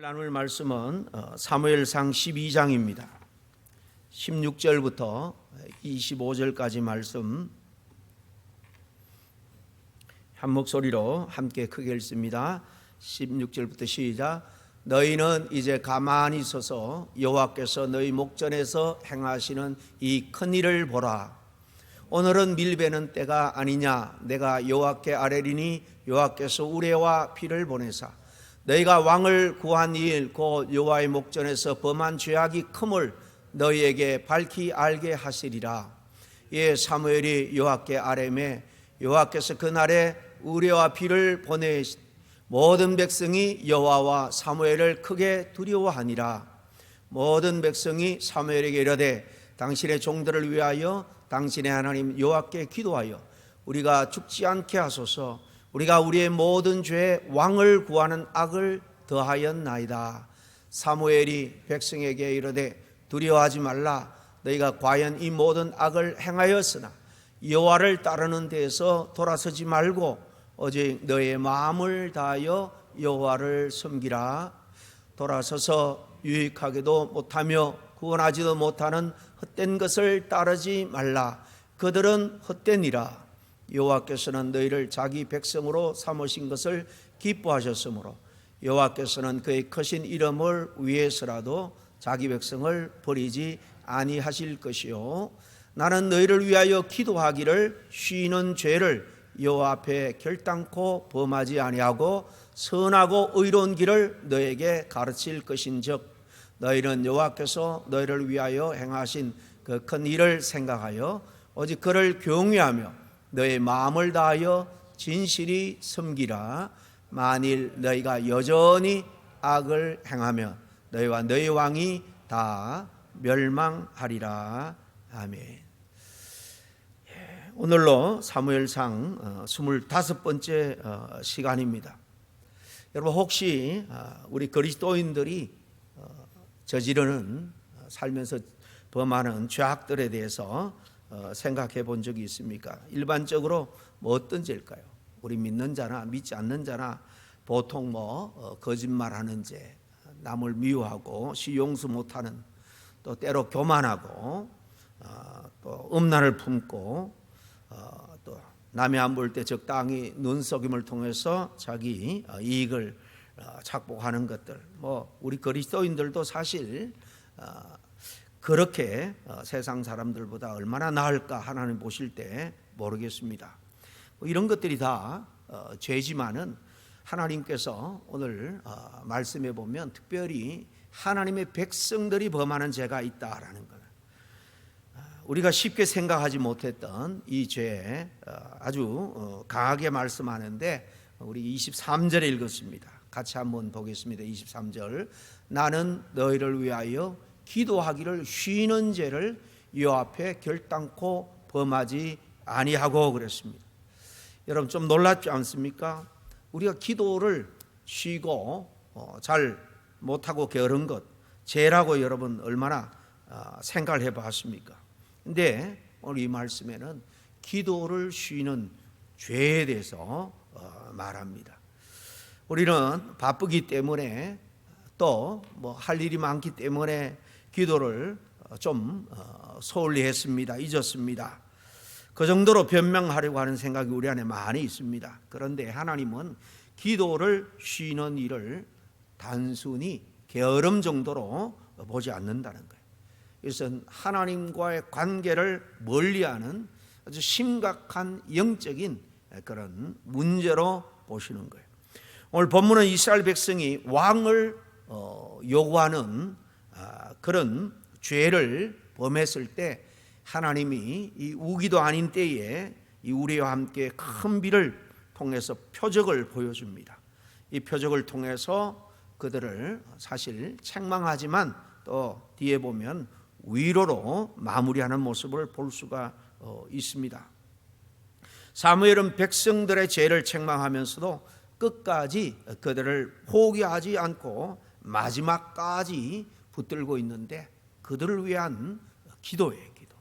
나눌 말씀은 사무엘상 12장입니다. 16절부터 25절까지 말씀 한 목소리로 함께 크게 읽습니다. 16절부터 시작. 너희는 이제 가만히 서서 여호와께서 너희 목전에서 행하시는 이 큰 일을 보라. 오늘은 밀베는 때가 아니냐. 내가 여호와께 아뢰리니 여호와께서 우레와 피를 보내사 너희가 왕을 구한 일 곧 여호와의 목전에서 범한 죄악이 큼을 너희에게 밝히 알게 하시리라. 이에 사무엘이 여호와께 아뢰매 여호와께서 그날에 우레와 피를 보내 모든 백성이 여호와와 사무엘을 크게 두려워하니라. 모든 백성이 사무엘에게 이르되 당신의 종들을 위하여 당신의 하나님 여호와께 기도하여 우리가 죽지 않게 하소서. 우리가 우리의 모든 죄에 왕을 구하는 악을 더하였나이다. 사무엘이 백성에게 이르되 두려워하지 말라. 너희가 과연 이 모든 악을 행하였으나 여호와를 따르는 데에서 돌아서지 말고 오직 너희의 마음을 다하여 여호와를 섬기라. 돌아서서 유익하게도 못하며 구원하지도 못하는 헛된 것을 따르지 말라. 그들은 헛되니라. 여호와께서는 너희를 자기 백성으로 삼으신 것을 기뻐하셨으므로 여호와께서는 그의 크신 이름을 위해서라도 자기 백성을 버리지 아니하실 것이요 나는 너희를 위하여 기도하기를 쉬는 죄를 여호와 앞에 결단코 범하지 아니하고 선하고 의로운 길을 너에게 가르칠 것인즉 너희는 여호와께서 너희를 위하여 행하신 그 큰 일을 생각하여 오직 그를 경외하며 너의 마음을 다하여 진실이 섬기라. 만일 너희가 여전히 악을 행하면 너희와 너희 왕이 다 멸망하리라. 아멘. 오늘로 사무엘상 25번째 시간입니다. 여러분 혹시 우리 그리스도인들이 저지르는 살면서 범하는 죄악들에 대해서 생각해 본 적이 있습니까? 일반적으로 뭐 어떤 죄일까요? 우리 믿는 자나 믿지 않는 자나 보통 거짓말하는 죄, 남을 미워하고 시용수 못하는, 또 때로 교만하고 또 음란을 품고 또 남이 안 볼 때 적당히 눈속임을 통해서 자기 이익을 착복하는 것들. 우리 그리스도인들도 사실 그렇게 세상 사람들보다 얼마나 나을까 하나님 보실 때 모르겠습니다. 이런 것들이 다 죄지만은 하나님께서 오늘 말씀해 보면 특별히 하나님의 백성들이 범하는 죄가 있다라는 것. 우리가 쉽게 생각하지 못했던 이 죄에 아주 강하게 말씀하는데 우리 23절에 읽었습니다. 같이 한번 보겠습니다. 23절. 나는 너희를 위하여 기도하기를 쉬는 죄를 여호와 앞에 결단코 범하지 아니하고 그랬습니다. 여러분 좀 놀랍지 않습니까? 우리가 기도를 쉬고 잘 못하고 게으른 것 죄라고 여러분 얼마나 생각을 해봤습니까? 근데 오늘 이 말씀에는 기도를 쉬는 죄에 대해서 말합니다. 우리는 바쁘기 때문에 또 할 일이 많기 때문에 기도를 좀 소홀히 했습니다. 잊었습니다. 그 정도로 변명하려고 하는 생각이 우리 안에 많이 있습니다. 그런데 하나님은 기도를 쉬는 일을 단순히 게으름 정도로 보지 않는다는 거예요. 이것은 하나님과의 관계를 멀리하는 아주 심각한 영적인 그런 문제로 보시는 거예요. 오늘 본문은 이스라엘 백성이 왕을 요구하는 그런 죄를 범했을 때 하나님이 이 우기도 아닌 때에 이 우리와 함께 큰 비를 통해서 표적을 보여줍니다. 이 표적을 통해서 그들을 사실 책망하지만 또 뒤에 보면 위로로 마무리하는 모습을 볼 수가 있습니다. 사무엘은 백성들의 죄를 책망하면서도 끝까지 그들을 포기하지 않고 마지막까지 붙들고 있는데 그들을 위한 기도예요. 기도.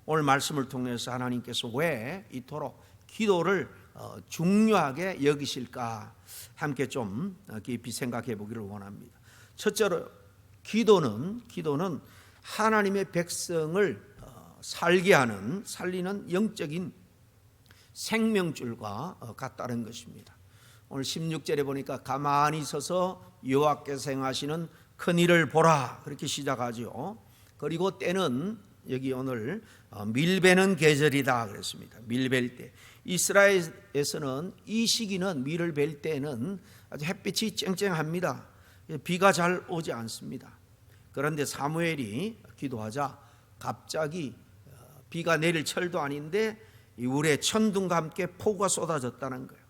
오늘 말씀을 통해서 하나님께서 왜 이토록 기도를 중요하게 여기실까 함께 좀 깊이 생각해 보기를 원합니다. 첫째로 기도는 하나님의 백성을 살게 하는, 살리는 영적인 생명줄과 같다는 것입니다. 오늘 16절에 보니까 가만히 서서 여호와께서 행하시는 큰 일을 보라, 그렇게 시작하죠. 그리고 때는 여기 오늘 밀베는 계절이다 그랬습니다. 밀벨 때. 이스라엘에서는 이 시기는 밀을 벨 때는 아주 햇빛이 쨍쨍합니다. 비가 잘 오지 않습니다. 그런데 사무엘이 기도하자 갑자기 비가 내릴 철도 아닌데 이울에 천둥과 함께 폭우가 쏟아졌다는 거예요.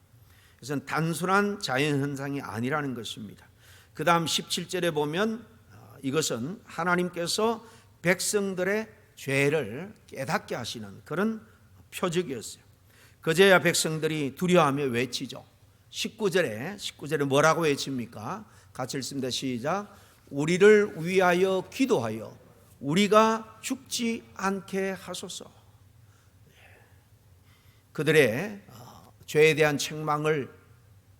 그래서 단순한 자연현상이 아니라는 것입니다. 그 다음 17절에 보면 이것은 하나님께서 백성들의 죄를 깨닫게 하시는 그런 표적이었어요. 그제야 백성들이 두려워하며 외치죠. 19절에 뭐라고 외칩니까? 같이 읽습니다. 시작. 우리를 위하여 기도하여 우리가 죽지 않게 하소서. 그들의 죄에 대한 책망을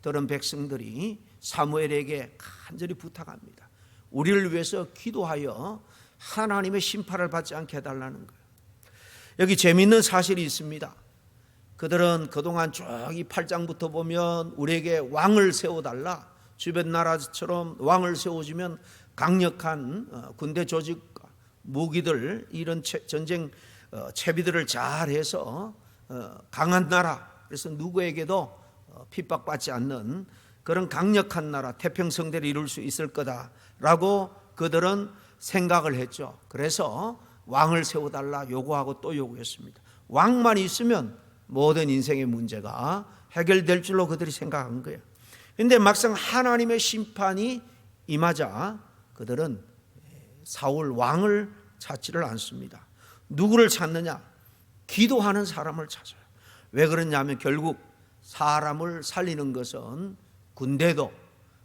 들은 백성들이 사무엘에게 간절히 부탁합니다. 우리를 위해서 기도하여 하나님의 심판을 받지 않게 해달라는 거예요. 여기 재미있는 사실이 있습니다. 그들은 그동안 쭉 이 8장부터 보면 우리에게 왕을 세워달라, 주변 나라처럼 왕을 세워주면 강력한 군대 조직과 무기들, 이런 전쟁 채비들을 잘해서 강한 나라, 그래서 누구에게도 핍박받지 않는 그런 강력한 나라, 태평성대를 이룰 수 있을 거다라고 그들은 생각을 했죠. 그래서 왕을 세워달라 요구하고 또 요구했습니다. 왕만 있으면 모든 인생의 문제가 해결될 줄로 그들이 생각한 거예요. 그런데 막상 하나님의 심판이 임하자 그들은 사울 왕을 찾지를 않습니다. 누구를 찾느냐? 기도하는 사람을 찾아요. 왜 그러냐면 결국 사람을 살리는 것은 군대도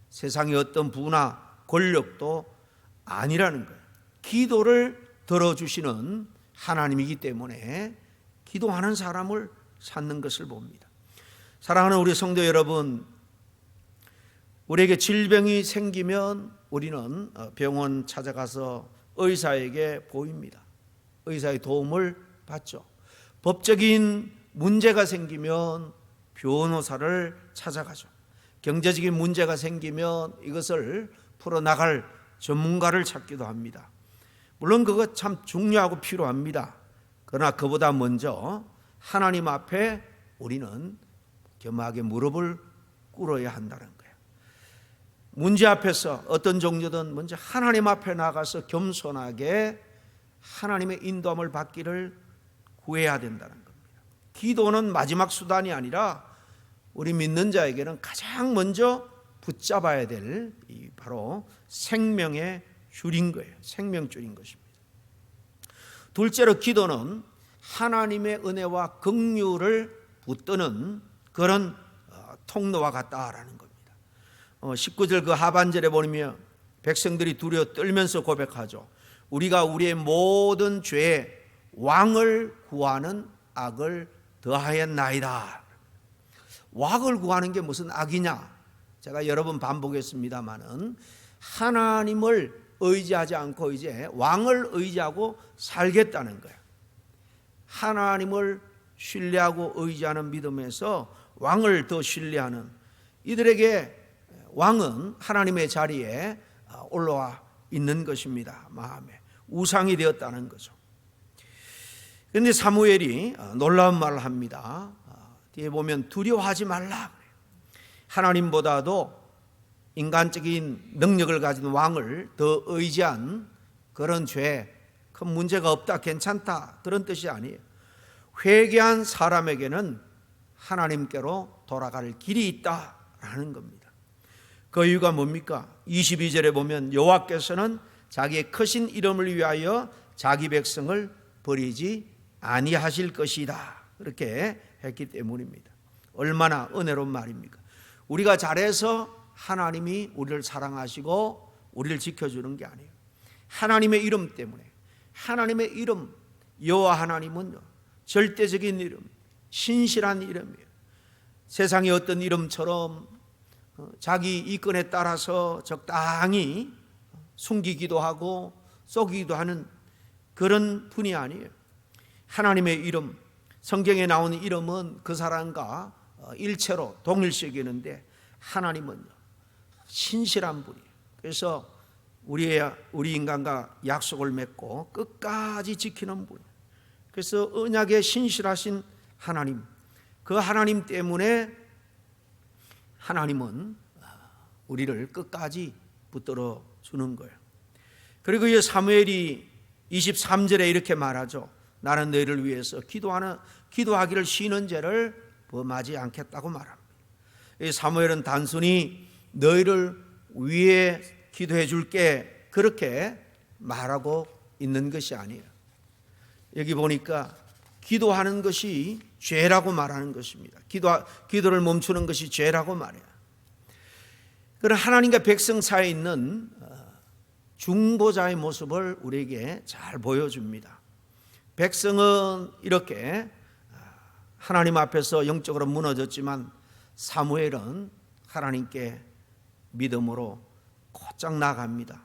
세상의 어떤 부나 권력도 아니라는 거예요. 기도를 들어주시는 하나님이기 때문에 기도하는 사람을 찾는 것을 봅니다. 사랑하는 우리 성도 여러분, 우리에게 질병이 생기면 우리는 병원 찾아가서 의사에게 보입니다. 의사의 도움을 받죠. 법적인 문제가 생기면 변호사를 찾아가죠. 경제적인 문제가 생기면 이것을 풀어나갈 전문가를 찾기도 합니다. 물론 그거 참 중요하고 필요합니다. 그러나 그보다 먼저 하나님 앞에 우리는 겸하게 무릎을 꿇어야 한다는 거예요. 문제 앞에서 어떤 종류든 먼저 하나님 앞에 나가서 겸손하게 하나님의 인도함을 받기를 구해야 된다는 겁니다. 기도는 마지막 수단이 아니라 우리 믿는 자에게는 가장 먼저 붙잡아야 될 바로 생명의 줄인 거예요. 생명줄인 것입니다. 둘째로 기도는 하나님의 은혜와 긍휼을 붙드는 그런 통로와 같다라는 겁니다. 19절 그 하반절에 보면 백성들이 두려워 떨면서 고백하죠. 우리가 우리의 모든 죄에 왕을 구하는 악을 더하였나이다. 왕을 구하는 게 무슨 악이냐? 제가 여러 번 반복했습니다마는 하나님을 의지하지 않고 이제 왕을 의지하고 살겠다는 거예요. 하나님을 신뢰하고 의지하는 믿음에서 왕을 더 신뢰하는 이들에게 왕은 하나님의 자리에 올라와 있는 것입니다. 마음에 우상이 되었다는 거죠. 그런데 사무엘이 놀라운 말을 합니다. 뒤에 보면 두려워하지 말라. 하나님보다도 인간적인 능력을 가진 왕을 더 의지한 그런 죄, 큰 문제가 없다, 괜찮다, 그런 뜻이 아니에요. 회개한 사람에게는 하나님께로 돌아갈 길이 있다라는 겁니다. 그 이유가 뭡니까? 22절에 보면 여호와께서는 자기의 크신 이름을 위하여 자기 백성을 버리지 아니하실 것이다, 그렇게 했기 때문입니다. 얼마나 은혜로운 말입니까? 우리가 잘해서 하나님이 우리를 사랑하시고 우리를 지켜주는 게 아니에요. 하나님의 이름 때문에. 하나님의 이름, 여호와 하나님은 절대적인 이름, 신실한 이름이에요. 세상의 어떤 이름처럼 자기 이권에 따라서 적당히 숨기기도 하고 속이기도 하는 그런 분이 아니에요. 하나님의 이름, 성경에 나오는 이름은 그 사람과 일체로 동일시하는데 하나님은 신실한 분이에요. 그래서 우리 인간과 약속을 맺고 끝까지 지키는 분. 그래서 언약에 신실하신 하나님, 그 하나님 때문에 하나님은 우리를 끝까지 붙들어 주는 거예요. 그리고 이 사무엘이 23절에 이렇게 말하죠. 나는 너희를 위해서 기도하기를 쉬는 죄를 범하지 않겠다고 말합니다. 이 사무엘은 단순히 너희를 위해 기도해 줄게 그렇게 말하고 있는 것이 아니에요. 여기 보니까 기도하는 것이 죄라고 말하는 것입니다. 기도를 멈추는 것이 죄라고 말해요. 그런 하나님과 백성 사이에 있는 중보자의 모습을 우리에게 잘 보여줍니다. 백성은 이렇게 하나님 앞에서 영적으로 무너졌지만 사무엘은 하나님께 믿음으로 곧장 나아갑니다.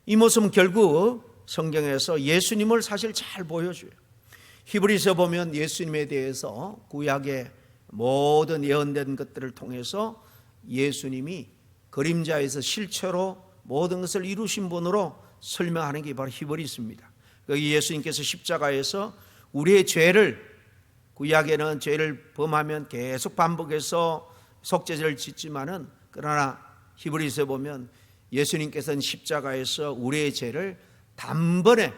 이 모습은 결국 성경에서 예수님을 사실 잘 보여줘요. 히브리서 보면 예수님에 대해서 구약의 모든 예언된 것들을 통해서 예수님이 그림자에서 실체로 모든 것을 이루신 분으로 설명하는 게 바로 히브리서입니다. 여기 예수님께서 십자가에서 우리의 죄를, 구약에는 죄를 범하면 계속 반복해서 속죄제를 짓지만은 그러나 히브리서에 보면 예수님께서는 십자가에서 우리의 죄를 단번에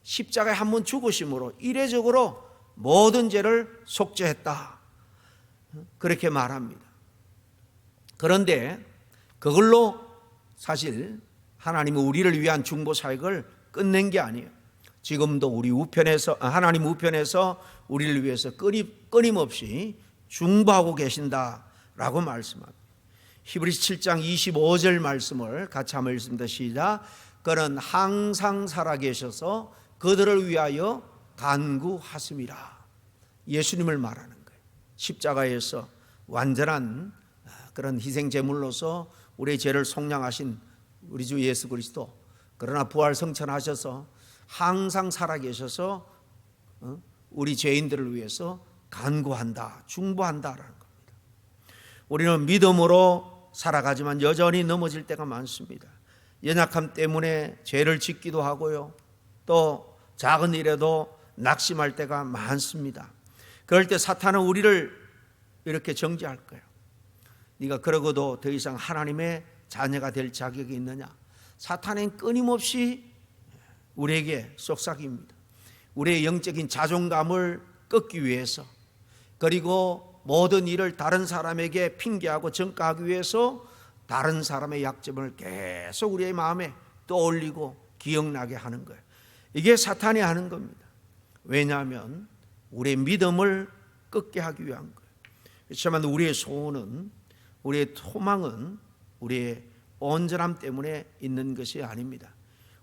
십자가에 한 번 죽으심으로 이례적으로 모든 죄를 속죄했다, 그렇게 말합니다. 그런데 그걸로 사실 하나님은 우리를 위한 중보 사역을 끝낸 게 아니에요. 지금도 하나님 우편에서 우리를 위해서 끊임없이 중보하고 계신다라고 말씀합니다. 히브리서 7장 25절 말씀을 같이 한번 읽습니다. 시작. 그는 항상 살아계셔서 그들을 위하여 간구하심이라. 예수님을 말하는 거예요. 십자가에서 완전한 그런 희생 제물로서 우리의 죄를 속량하신 우리 주 예수 그리스도, 그러나 부활 성천하셔서 항상 살아계셔서 우리 죄인들을 위해서 간구한다, 중보한다라는 겁니다. 우리는 믿음으로 살아가지만 여전히 넘어질 때가 많습니다. 연약함 때문에 죄를 짓기도 하고요, 또 작은 일에도 낙심할 때가 많습니다. 그럴 때 사탄은 우리를 이렇게 정죄할 거예요. 네가 그러고도 더 이상 하나님의 자녀가 될 자격이 있느냐. 사탄은 끊임없이 우리에게 속삭입니다. 우리의 영적인 자존감을 꺾기 위해서, 그리고 모든 일을 다른 사람에게 핑계하고 전가하기 위해서 다른 사람의 약점을 계속 우리의 마음에 떠올리고 기억나게 하는 거예요. 이게 사탄이 하는 겁니다. 왜냐하면 우리의 믿음을 꺾게 하기 위한 거예요. 그렇지만 우리의 소원은, 우리의 소망은 우리의 온전함 때문에 있는 것이 아닙니다.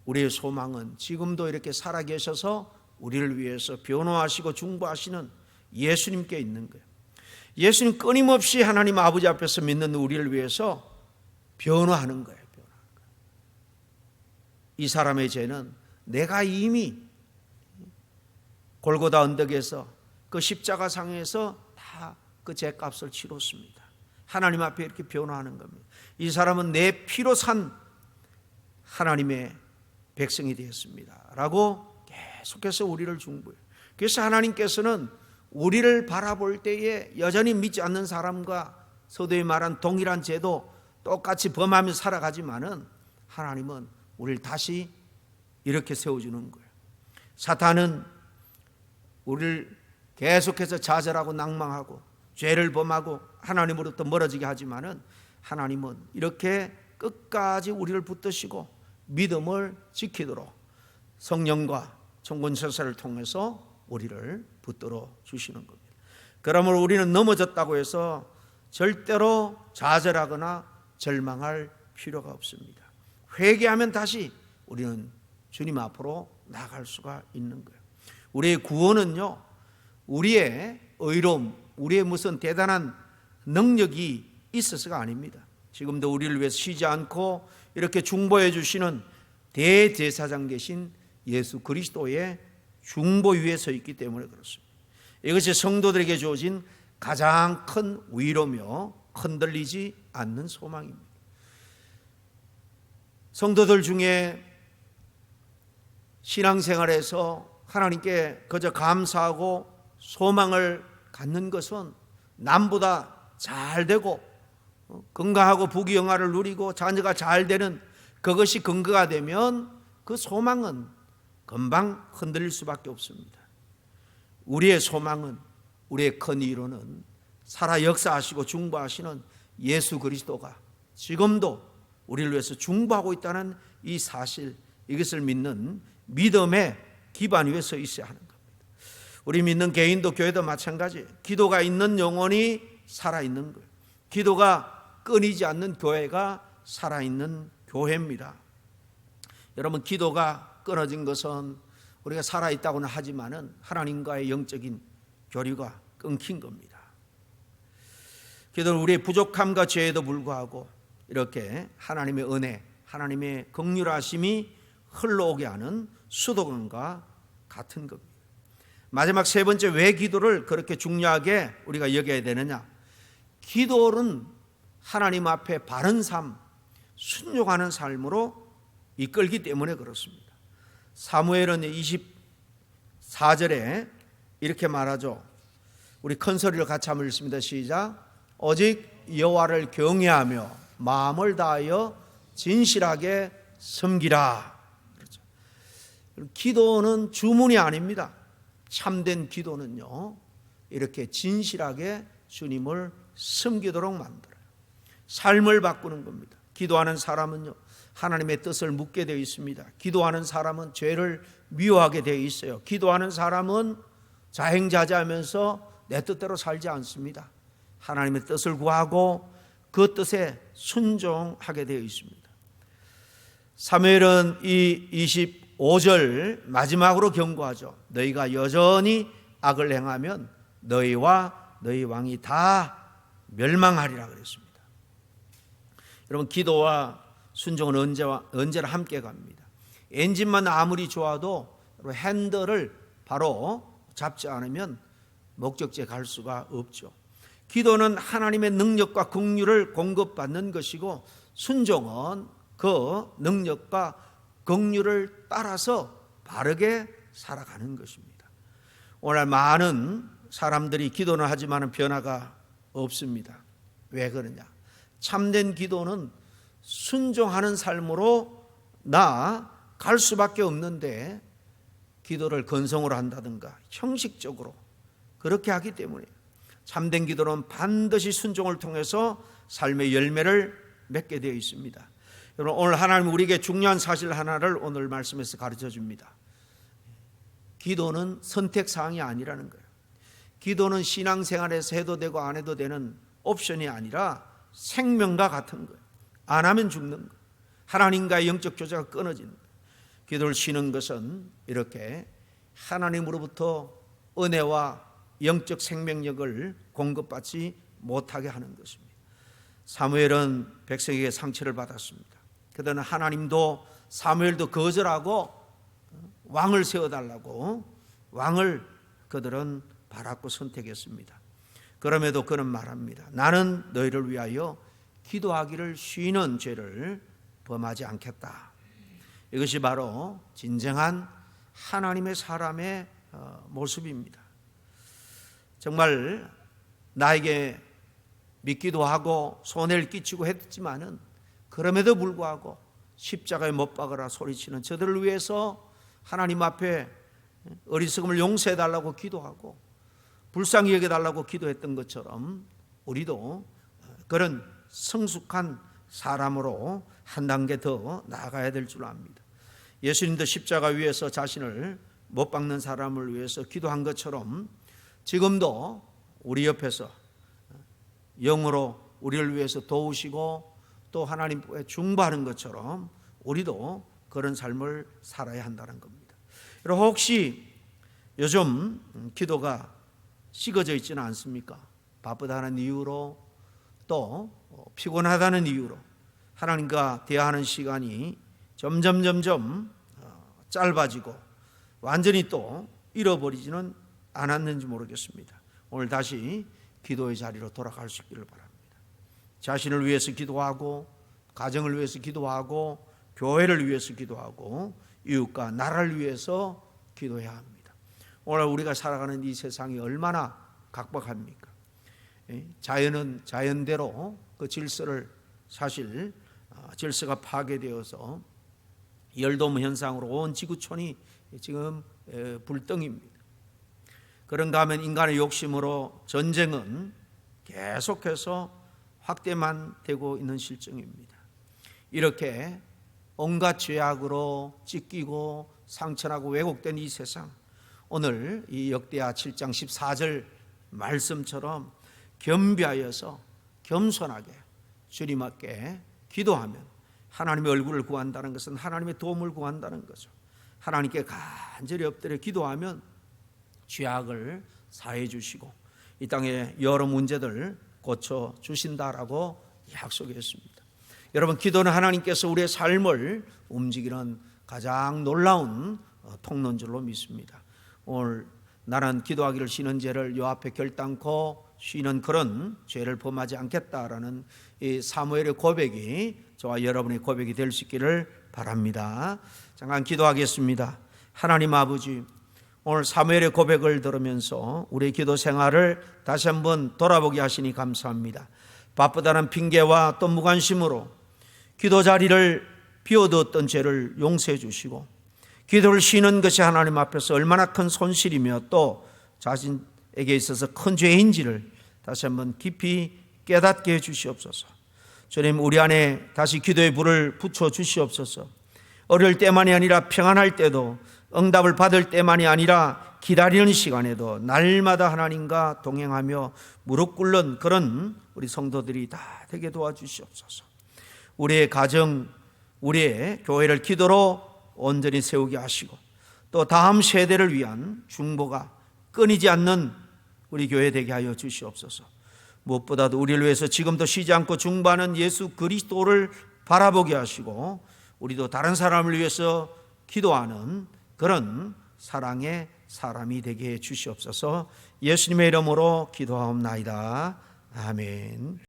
우리의 소망은 지금도 이렇게 살아계셔서 우리를 위해서 변호하시고 중보하시는 예수님께 있는 거예요. 예수님 끊임없이 하나님 아버지 앞에서 믿는 우리를 위해서 변호하는 거예요. 이 사람의 죄는 내가 이미 골고다 언덕에서 그 십자가상에서 다 그 죄값을 치렀습니다. 하나님 앞에 이렇게 변호하는 겁니다. 이 사람은 내 피로 산 하나님의 백성이 되었습니다 라고 계속해서 우리를 중보해요. 그래서 하나님께서는 우리를 바라볼 때에 여전히 믿지 않는 사람과 서두에 말한 동일한 죄도 똑같이 범하며 살아가지만은 하나님은 우리를 다시 이렇게 세워주는 거예요. 사탄은 우리를 계속해서 좌절하고 낭망하고 죄를 범하고 하나님으로부터 멀어지게 하지만은 하나님은 이렇게 끝까지 우리를 붙드시고 믿음을 지키도록 성령과 천군천사를 통해서 우리를 붙들어 주시는 겁니다. 그러므로 우리는 넘어졌다고 해서 절대로 좌절하거나 절망할 필요가 없습니다. 회개하면 다시 우리는 주님 앞으로 나아갈 수가 있는 거예요. 우리의 구원은요, 우리의 의로움, 우리의 무슨 대단한 능력이 있어서가 아닙니다. 지금도 우리를 위해서 쉬지 않고 이렇게 중보해 주시는 대제사장 되신 예수 그리스도의 중보 위에 서 있기 때문에 그렇습니다. 이것이 성도들에게 주어진 가장 큰 위로며 흔들리지 않는 소망입니다. 성도들 중에 신앙생활에서 하나님께 그저 감사하고 소망을 갖는 것은 남보다 잘 되고 건강하고 부귀영화를 누리고 자녀가 잘 되는 그것이 근거가 되면 그 소망은 금방 흔들릴 수밖에 없습니다. 우리의 소망은, 우리의 큰 위로는 살아 역사하시고 중보하시는 예수 그리스도가 지금도 우리를 위해서 중보하고 있다는 이 사실, 이것을 믿는 믿음의 기반 위에 서 있어야 하는 겁니다. 우리 믿는 개인도 교회도 마찬가지. 기도가 있는 영혼이 살아있는 거예요. 기도가 끊이지 않는 교회가 살아있는 교회입니다. 여러분, 기도가 끊어진 것은 우리가 살아있다고는 하지만은 하나님과의 영적인 교류가 끊긴 겁니다. 기도는 우리의 부족함과 죄에도 불구하고 이렇게 하나님의 은혜, 하나님의 긍휼하심이 흘러오게 하는 수도관과 같은 겁니다. 마지막 세 번째, 왜 기도를 그렇게 중요하게 우리가 여겨야 되느냐? 기도는 하나님 앞에 바른 삶, 순종하는 삶으로 이끌기 때문에 그렇습니다. 사무엘은 24절에 이렇게 말하죠. 우리 큰 소리로 같이 한번 읽습니다. 시작. 오직 여호와를 경외하며 마음을 다하여 진실하게 섬기라. 그렇죠. 기도는 주문이 아닙니다. 참된 기도는요, 이렇게 진실하게 주님을 섬기도록 만들어요. 삶을 바꾸는 겁니다. 기도하는 사람은요, 하나님의 뜻을 묻게 되어 있습니다. 기도하는 사람은 죄를 미워하게 되어 있어요. 기도하는 사람은 자행자재하면서 내 뜻대로 살지 않습니다. 하나님의 뜻을 구하고 그 뜻에 순종하게 되어 있습니다. 사무엘은 이 25절 마지막으로 경고하죠. 너희가 여전히 악을 행하면 너희와 너희 왕이 다 멸망하리라 그랬습니다. 여러분, 기도와 순종은 언제나 함께 갑니다. 엔진만 아무리 좋아도 핸들을 바로 잡지 않으면 목적지에 갈 수가 없죠. 기도는 하나님의 능력과 긍휼을 공급받는 것이고, 순종은 그 능력과 긍휼을 따라서 바르게 살아가는 것입니다. 오늘 많은 사람들이 기도는 하지만 변화가 없습니다. 왜 그러냐? 참된 기도는 순종하는 삶으로 나아갈 수밖에 없는데, 기도를 건성으로 한다든가 형식적으로 그렇게 하기 때문에 참된 기도는 반드시 순종을 통해서 삶의 열매를 맺게 되어 있습니다. 여러분, 오늘 하나님 우리에게 중요한 사실 하나를 오늘 말씀에서 가르쳐 줍니다. 기도는 선택사항이 아니라는 거예요. 기도는 신앙생활에서 해도 되고 안 해도 되는 옵션이 아니라 생명과 같은 거예요. 안 하면 죽는 거예요. 하나님과의 영적 교제가 끊어지는 거예요. 기도를 쉬는 것은 이렇게 하나님으로부터 은혜와 영적 생명력을 공급받지 못하게 하는 것입니다. 사무엘은 백성에게 상처를 받았습니다. 그러나 하나님도 사무엘도 거절하고 왕을 세워달라고 왕을 그들은 바랐고 선택했습니다. 그럼에도 그는 말합니다. 나는 너희를 위하여 기도하기를 쉬는 죄를 범하지 않겠다. 이것이 바로 진정한 하나님의 사람의 모습입니다. 정말 나에게 믿기도 하고 손해를 끼치고 했지만은 그럼에도 불구하고 십자가에 못 박으라 소리치는 저들을 위해서 하나님 앞에 어리석음을 용서해달라고 기도하고 불쌍히 여겨달라고 기도했던 것처럼 우리도 그런 성숙한 사람으로 한 단계 더 나아가야 될 줄 압니다. 예수님도 십자가 위에서 자신을 못 박는 사람을 위해서 기도한 것처럼 지금도 우리 옆에서 영으로 우리를 위해서 도우시고 또 하나님께 중보하는 것처럼 우리도 그런 삶을 살아야 한다는 겁니다. 여러분, 혹시 요즘 기도가 식어져 있지는 않습니까? 바쁘다는 이유로 또 피곤하다는 이유로 하나님과 대화하는 시간이 점점 짧아지고 완전히 또 잃어버리지는 않았는지 모르겠습니다. 오늘 다시 기도의 자리로 돌아갈 수 있기를 바랍니다. 자신을 위해서 기도하고, 가정을 위해서 기도하고, 교회를 위해서 기도하고, 이웃과 나라를 위해서 기도해야 합니다. 오늘 우리가 살아가는 이 세상이 얼마나 각박합니까? 자연은 자연대로 그 질서를, 사실 질서가 파괴되어서 열돔 현상으로 온 지구촌이 지금 불덩입니다. 그런가 하면 인간의 욕심으로 전쟁은 계속해서 확대만 되고 있는 실정입니다. 이렇게 온갖 죄악으로 찢기고 상처나고 왜곡된 이 세상, 오늘 이 역대하 7장 14절 말씀처럼 겸비하여서 겸손하게 주님 앞에 기도하면 하나님의 얼굴을 구한다는 것은 하나님의 도움을 구한다는 거죠. 하나님께 간절히 엎드려 기도하면 죄악을 사해 주시고 이 땅의 여러 문제들 고쳐 주신다라고 약속했습니다. 여러분, 기도는 하나님께서 우리의 삶을 움직이는 가장 놀라운 통로줄로 믿습니다. 오늘 나는 기도하기를 쉬는 죄를 요 앞에 결단코 쉬는 그런 죄를 범하지 않겠다라는 이 사무엘의 고백이 저와 여러분의 고백이 될 수 있기를 바랍니다. 잠깐 기도하겠습니다. 하나님 아버지, 오늘 사무엘의 고백을 들으면서 우리의 기도 생활을 다시 한번 돌아보게 하시니 감사합니다. 바쁘다는 핑계와 또 무관심으로 기도 자리를 비워두었던 죄를 용서해 주시고, 기도를 쉬는 것이 하나님 앞에서 얼마나 큰 손실이며 또 자신에게 있어서 큰 죄인지를 다시 한번 깊이 깨닫게 해 주시옵소서. 주님, 우리 안에 다시 기도의 불을 붙여 주시옵소서. 어려울 때만이 아니라 평안할 때도, 응답을 받을 때만이 아니라 기다리는 시간에도 날마다 하나님과 동행하며 무릎 꿇는 그런 우리 성도들이 다 되게 도와주시옵소서. 우리의 가정, 우리의 교회를 기도로 온전히 세우게 하시고, 또 다음 세대를 위한 중보가 끊이지 않는 우리 교회 되게 하여 주시옵소서. 무엇보다도 우리를 위해서 지금도 쉬지 않고 중보하는 예수 그리스도를 바라보게 하시고, 우리도 다른 사람을 위해서 기도하는 그런 사랑의 사람이 되게 해 주시옵소서. 예수님의 이름으로 기도하옵나이다. 아멘.